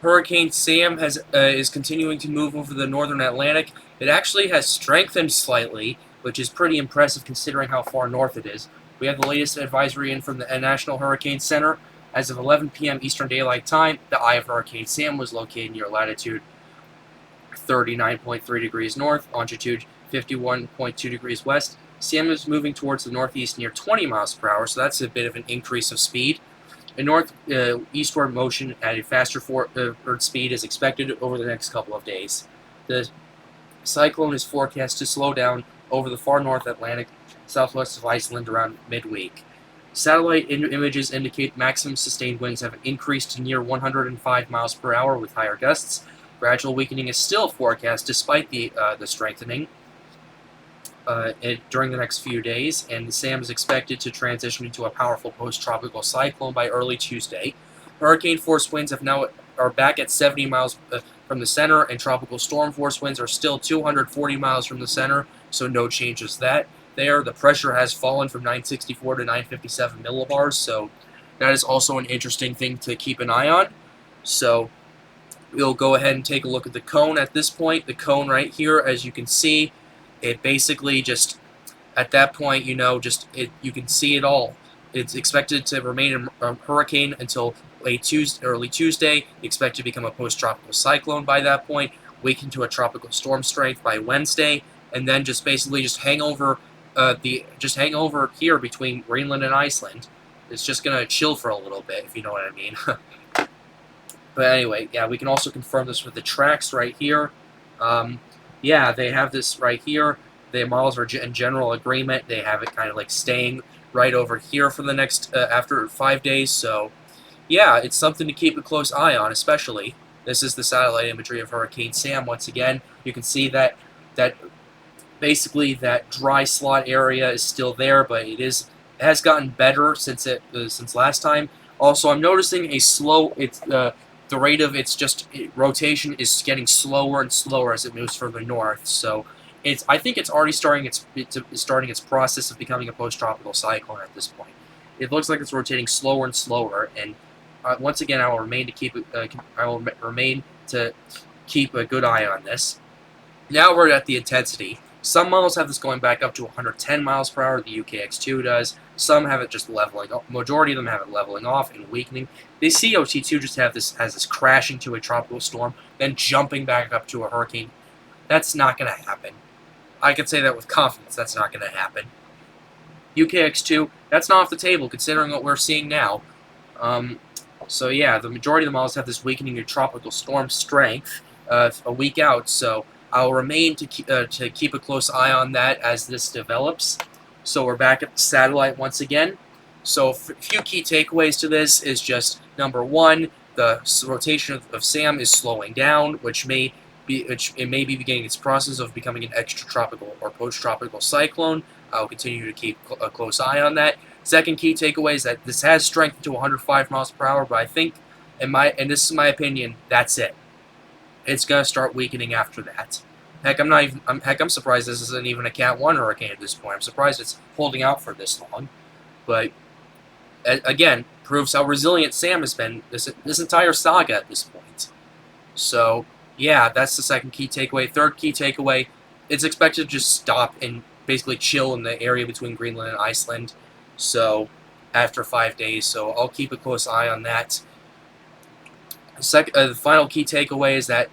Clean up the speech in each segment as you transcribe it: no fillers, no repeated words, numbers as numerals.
Hurricane Sam is continuing to move over the northern Atlantic. It actually has strengthened slightly, which is pretty impressive considering how far north it is. We have the latest advisory in from the National Hurricane Center. As of 11 p.m. Eastern Daylight Time, the eye of Hurricane Sam was located near latitude 39.3 degrees north, longitude 51.2 degrees west. Sam is moving towards the northeast near 20 miles per hour, so that's a bit of an increase of speed. A northeastward motion at a faster forward speed is expected over the next couple of days. The cyclone is forecast to slow down over the far North Atlantic, southwest of Iceland around midweek. Satellite images indicate maximum sustained winds have increased to near 105 miles per hour with higher gusts. Gradual weakening is still forecast despite the strengthening during the next few days, and the SAM is expected to transition into a powerful post-tropical cyclone by early Tuesday. Hurricane-force winds are back at 70 miles from the center, and tropical storm-force winds are still 240 miles from the center, so no changes there. The pressure has fallen from 964 to 957 millibars, so that is also an interesting thing to keep an eye on. So we'll go ahead and take a look at the cone at this point. The cone right here, as you can see, it basically just, at that point, you can see it all. It's expected to remain a hurricane until early Tuesday. Expected to become a post-tropical cyclone by that point, weaken to a tropical storm strength by Wednesday, and then just basically hang over here between Greenland and Iceland. It's just gonna chill for a little bit, if you know what I mean. But anyway, yeah, we can also confirm this with the tracks right here. Yeah, they have this right here. The models are in general agreement. They have it kind of like staying right over here for the next, after 5 days. So, yeah, it's something to keep a close eye on, especially. This is the satellite imagery of Hurricane Sam once again. You can see that basically that dry slot area is still there, but it has gotten better since last time. Also, I'm noticing the rate of its rotation is getting slower and slower as it moves further north. So I think it's already starting its process of becoming a post-tropical cyclone at this point. It looks like it's rotating slower and slower, and once again, I will remain to keep a good eye on this. Now we're at the intensity. Some models have this going back up to 110 miles per hour. The UKX2 does. Some have it just leveling off. Majority of them have it leveling off and weakening. The COT2 just has this crashing to a tropical storm, then jumping back up to a hurricane. That's not going to happen. I can say that with confidence. That's not going to happen. UKX2, that's not off the table considering what we're seeing now. So yeah, the majority of the models have this weakening to tropical storm strength a week out. So I'll remain to keep a close eye on that as this develops. So we're back at the satellite once again. So a few key takeaways to this is just, number one, the rotation of Sam is slowing down, which may be beginning its process of becoming an extratropical or post-tropical cyclone. I'll continue to keep a close eye on that. Second key takeaway is that this has strengthened to 105 miles per hour, but I think, and this is my opinion, that's it. It's gonna start weakening after that. Heck, I'm surprised this isn't even a Cat 1 hurricane at this point. I'm surprised it's holding out for this long. But again, proves how resilient Sam has been this entire saga at this point. So yeah, that's the second key takeaway. Third key takeaway: it's expected to just stop and basically chill in the area between Greenland and Iceland. So after 5 days, so I'll keep a close eye on that. The final key takeaway is that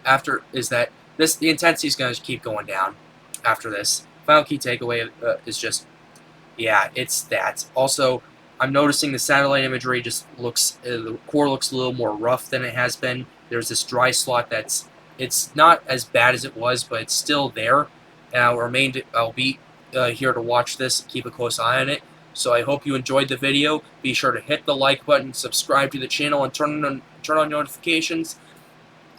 the intensity is going to keep going down after this. Final key takeaway is just, yeah, it's that. Also, I'm noticing the satellite imagery just looks, the core looks a little more rough than it has been. There's this dry slot it's not as bad as it was, but it's still there. And I'll be here to watch this, keep a close eye on it. So I hope you enjoyed the video. Be sure to hit the like button, subscribe to the channel, and turn on notifications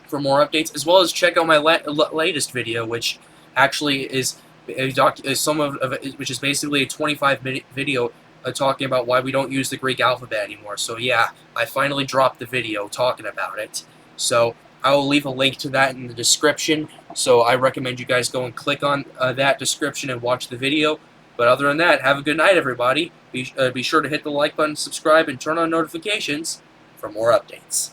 for more updates, as well as check out my latest video, which actually is which is basically a 25-minute video talking about why we don't use the Greek alphabet anymore. So yeah, I finally dropped the video talking about it. So I will leave a link to that in the description. So I recommend you guys go and click on that description and watch the video. But other than that, have a good night, everybody. Be sure to hit the like button, subscribe, and turn on notifications for more updates.